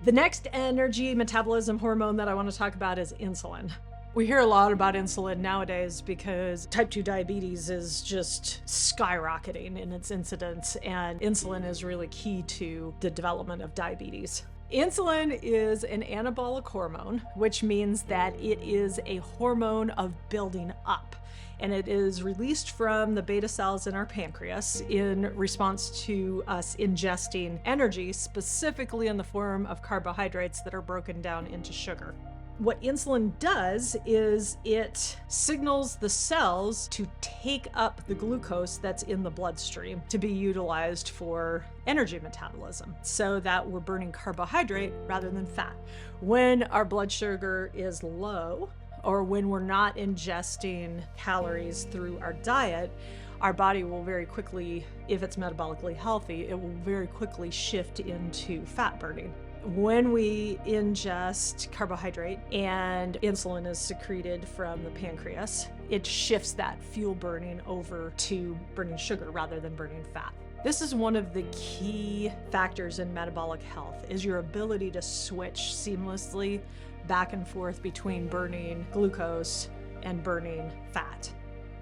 The next energy metabolism hormone that I want to talk about is insulin. We hear a lot about insulin nowadays because type 2 diabetes is just skyrocketing in its incidence, and insulin is really key to the development of diabetes. Insulin is an anabolic hormone, which means that it is a hormone of building up. And it is released from the beta cells in our pancreas in response to us ingesting energy, specifically in the form of carbohydrates that are broken down into sugar. What insulin does is it signals the cells to take up the glucose that's in the bloodstream to be utilized for energy metabolism, so that we're burning carbohydrate rather than fat. When our blood sugar is low, or when we're not ingesting calories through our diet, our body will very quickly, if it's metabolically healthy, it will very quickly shift into fat burning. When we ingest carbohydrate and insulin is secreted from the pancreas, it shifts that fuel burning over to burning sugar rather than burning fat. This is one of the key factors in metabolic health, is your ability to switch seamlessly back and forth between burning glucose and burning fat.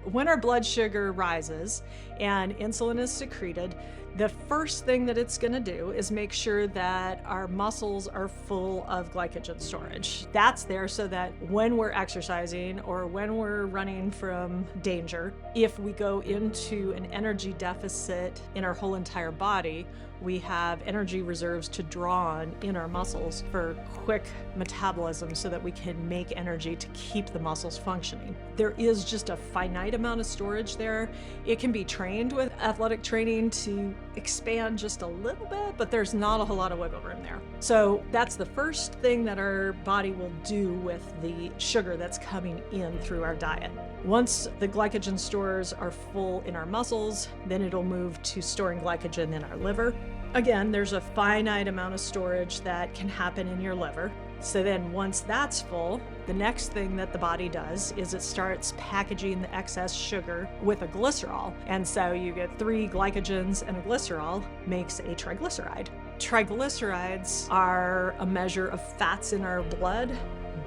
When our blood sugar rises and insulin is secreted, the first thing that it's going to do is make sure that our muscles are full of glycogen storage. That's there so that when we're exercising or when we're running from danger, if we go into an energy deficit in our whole entire body, we have energy reserves to draw on in our muscles for quick metabolism so that we can make energy to keep the muscles functioning. There is just a finite amount of storage there. It can be trained with athletic training to expand just a little bit, but there's not a whole lot of wiggle room there. So that's the first thing that our body will do with the sugar that's coming in through our diet. Once the glycogen stores are full in our muscles, then it'll move to storing glycogen in our liver. Again, there's a finite amount of storage that can happen in your liver. So then once that's full, the next thing that the body does is it starts packaging the excess sugar with a glycerol. And so you get 3 glycogens and a glycerol makes a triglyceride. Triglycerides are a measure of fats in our blood,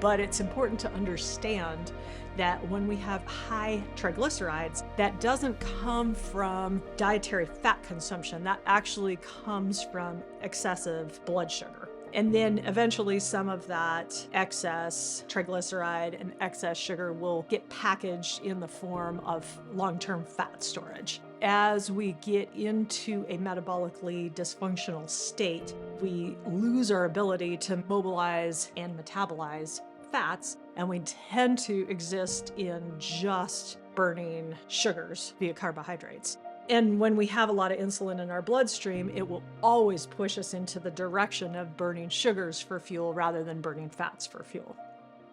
but it's important to understand that when we have high triglycerides, that doesn't come from dietary fat consumption. That actually comes from excessive blood sugar. And then eventually some of that excess triglyceride and excess sugar will get packaged in the form of long-term fat storage. As we get into a metabolically dysfunctional state, we lose our ability to mobilize and metabolize fats, and we tend to exist in just burning sugars via carbohydrates. And when we have a lot of insulin in our bloodstream, it will always push us into the direction of burning sugars for fuel rather than burning fats for fuel.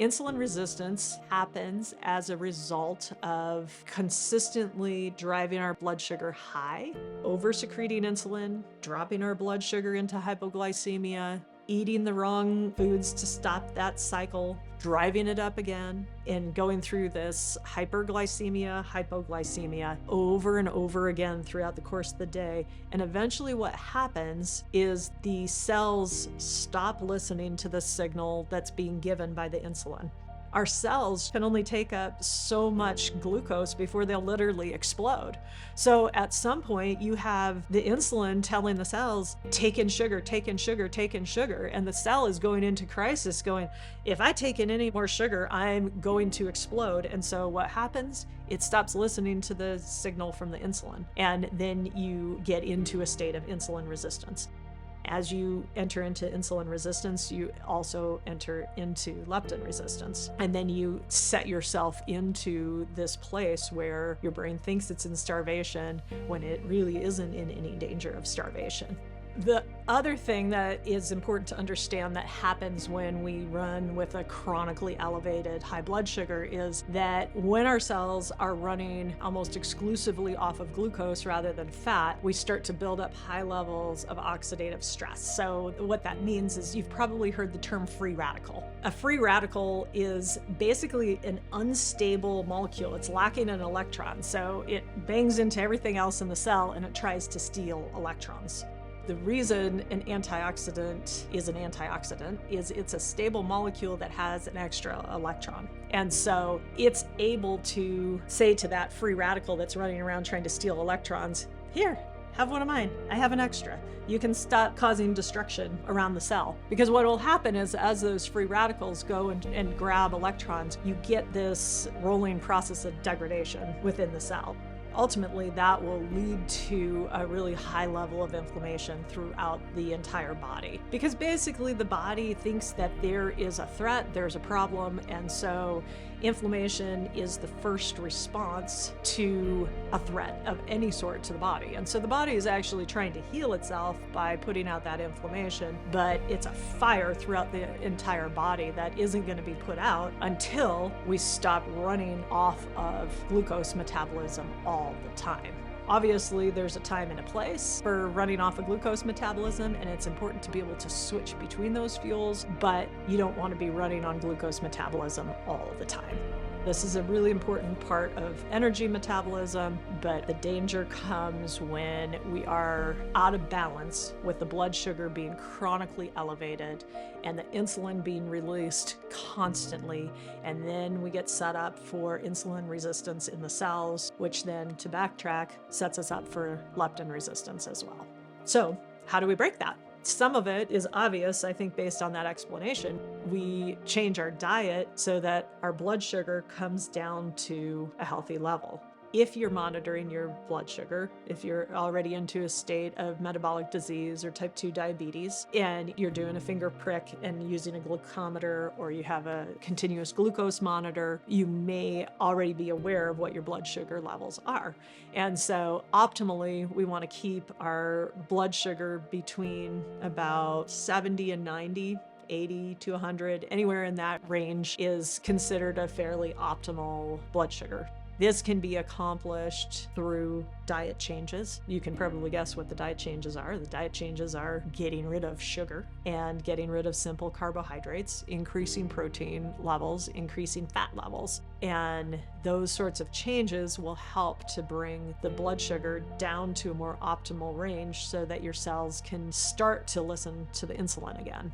Insulin resistance happens as a result of consistently driving our blood sugar high, over-secreting insulin, dropping our blood sugar into hypoglycemia, eating the wrong foods to stop that cycle, driving it up again, and going through this hyperglycemia, hypoglycemia over and over again throughout the course of the day. And eventually what happens is the cells stop listening to the signal that's being given by the insulin. Our cells can only take up so much glucose before they'll literally explode. So at some point you have the insulin telling the cells, take in sugar, take in sugar, take in sugar. And the cell is going into crisis going, if I take in any more sugar, I'm going to explode. And so what happens? It stops listening to the signal from the insulin. And then you get into a state of insulin resistance. As you enter into insulin resistance, you also enter into leptin resistance. And then you set yourself into this place where your brain thinks it's in starvation when it really isn't in any danger of starvation. The other thing that is important to understand that happens when we run with a chronically elevated high blood sugar is that when our cells are running almost exclusively off of glucose rather than fat, we start to build up high levels of oxidative stress. So what that means is you've probably heard the term free radical. A free radical is basically an unstable molecule. It's lacking an electron, so it bangs into everything else in the cell and it tries to steal electrons. The reason an antioxidant is it's a stable molecule that has an extra electron. And so it's able to say to that free radical that's running around trying to steal electrons, here, have one of mine. I have an extra. You can stop causing destruction around the cell. Because what will happen is as those free radicals go and grab electrons, you get this rolling process of degradation within the cell. Ultimately, that will lead to a really high level of inflammation throughout the entire body. Because basically the body thinks that there is a threat, there's a problem, and so inflammation is the first response to a threat of any sort to the body. And so the body is actually trying to heal itself by putting out that inflammation, but it's a fire throughout the entire body that isn't going to be put out until we stop running off of glucose metabolism all the time. Obviously, there's a time and a place for running off of glucose metabolism, and it's important to be able to switch between those fuels, but you don't want to be running on glucose metabolism all the time. This is a really important part of energy metabolism, but the danger comes when we are out of balance with the blood sugar being chronically elevated and the insulin being released constantly. And then we get set up for insulin resistance in the cells, which then, to backtrack, sets us up for leptin resistance as well. So how do we break that? Some of it is obvious, I think, based on that explanation. We change our diet so that our blood sugar comes down to a healthy level. If you're monitoring your blood sugar, if you're already into a state of metabolic disease or type 2 diabetes, and you're doing a finger prick and using a glucometer, or you have a continuous glucose monitor, you may already be aware of what your blood sugar levels are. And so optimally, we want to keep our blood sugar between about 70 and 90. 80 to 100, anywhere in that range is considered a fairly optimal blood sugar. This can be accomplished through diet changes. You can probably guess what the diet changes are. The diet changes are getting rid of sugar and getting rid of simple carbohydrates, increasing protein levels, increasing fat levels. And those sorts of changes will help to bring the blood sugar down to a more optimal range so that your cells can start to listen to the insulin again.